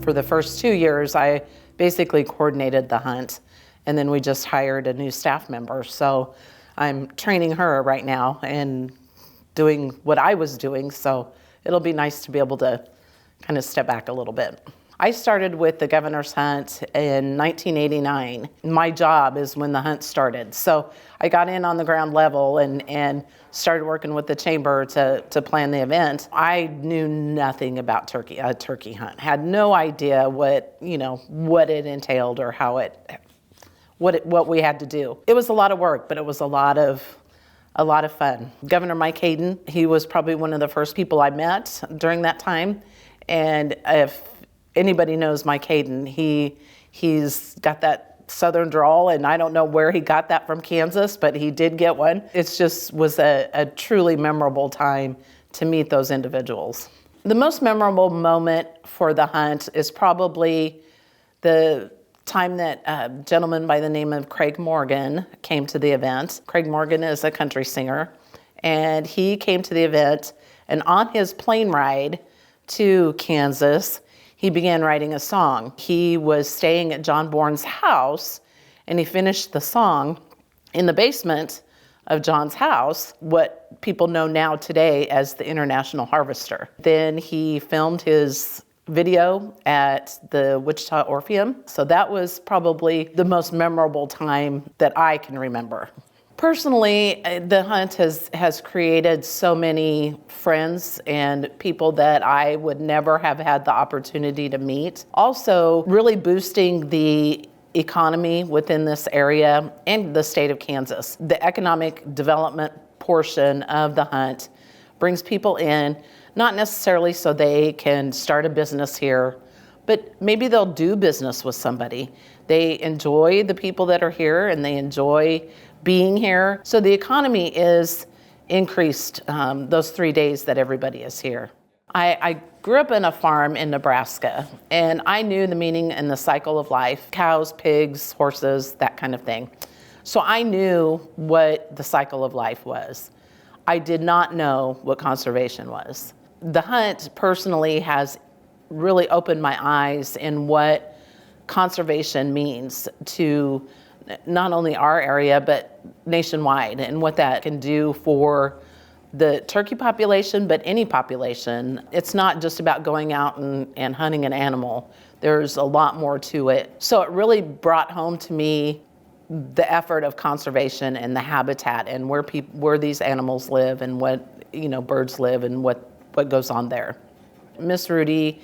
For the first 2 years, I basically coordinated the hunt, and then we just hired a new staff member. So I'm training her right now and doing what I was doing, so it'll be nice to be able to kind of step back a little bit. I started with the governor's hunt in 1989. My job is when the hunt started. So I got in on the ground level and started working with the chamber to plan the event. I knew nothing about a turkey hunt. Had no idea what it entailed or what we had to do. It was a lot of work, but it was a lot of fun. Governor Mike Hayden, he was probably one of the first people I met during that time. And if anybody knows Mike Hayden, he's got that southern drawl, and I don't know where he got that from Kansas, but he did get one. It just was a truly memorable time to meet those individuals. The most memorable moment for the hunt is probably the time that a gentleman by the name of Craig Morgan came to the event. Craig Morgan is a country singer, and he came to the event, and on his plane ride to Kansas, he began writing a song. He was staying at John Bourne's house, and he finished the song in the basement of John's house, what people know now today as the International Harvester. Then he filmed his video at the Wichita Orpheum. So that was probably the most memorable time that I can remember. Personally, the hunt has created so many friends and people that I would never have had the opportunity to meet. Also, really boosting the economy within this area and the state of Kansas. The economic development portion of the hunt brings people in, not necessarily so they can start a business here, but maybe they'll do business with somebody. They enjoy the people that are here and they enjoy being here. So the economy is increased those 3 days that everybody is here. I grew up in a farm in Nebraska, and I knew the meaning and the cycle of life: cows, pigs, horses, that kind of thing. So I knew what the cycle of life was. I did not know what conservation was. The hunt personally has really opened my eyes in what conservation means to not only our area, but nationwide, and what that can do for the turkey population, but any population. It's not just about going out and hunting an animal. There's a lot more to it. So it really brought home to me the effort of conservation and the habitat and where these animals live and what birds live and what goes on there. Miss Rudy,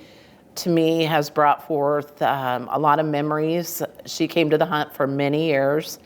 to me, has brought forth a lot of memories. She came to the hunt for many years,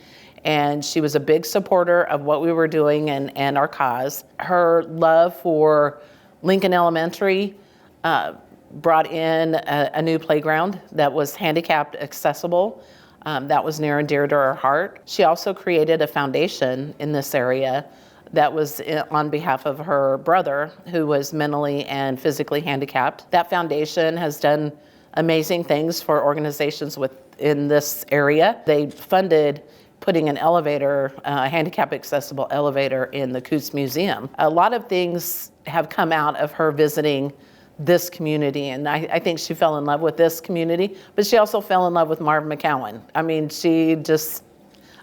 and she was a big supporter of what we were doing and our cause. Her love for Lincoln Elementary brought in a new playground that was handicapped accessible. That was near and dear to her heart. She also created a foundation in this area that was on behalf of her brother, who was mentally and physically handicapped. That foundation has done amazing things for organizations within this area. They funded putting an elevator, a handicap accessible elevator, in the Coots Museum. A lot of things have come out of her visiting this community, and I think she fell in love with this community, but she also fell in love with Marv McCowan. I mean, she just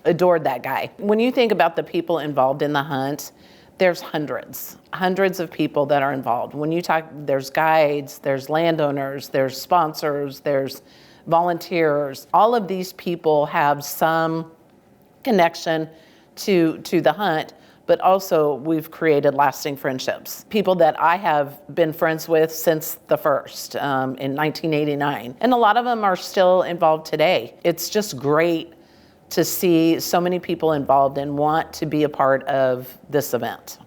adored that guy. When you think about the people involved in the hunt, there's hundreds of people that are involved. When you talk, there's guides, there's landowners, there's sponsors, there's volunteers. All of these people have some connection to the hunt, but also we've created lasting friendships. People that I have been friends with since the first, in 1989. And a lot of them are still involved today. It's just great to see so many people involved and want to be a part of this event.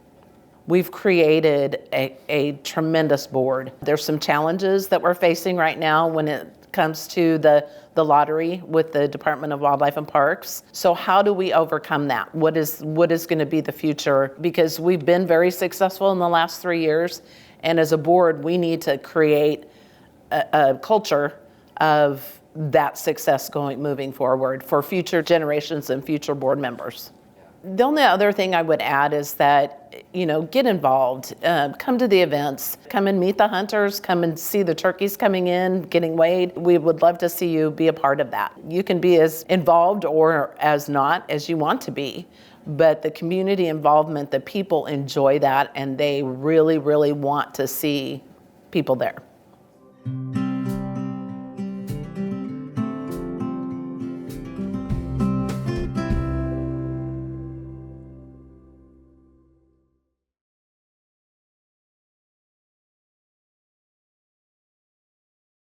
We've created a tremendous board. There's some challenges that we're facing right now when it comes to the lottery with the Department of Wildlife and Parks. So how do we overcome that? What is going to be the future? Because we've been very successful in the last 3 years, and as a board, we need to create a culture of that success moving forward for future generations and future board members. The only other thing I would add is that, get involved, come to the events, come and meet the hunters, come and see the turkeys coming in, getting weighed. We would love to see you be a part of that. You can be as involved or as not as you want to be, but the community involvement, the people enjoy that, and they really, really want to see people there.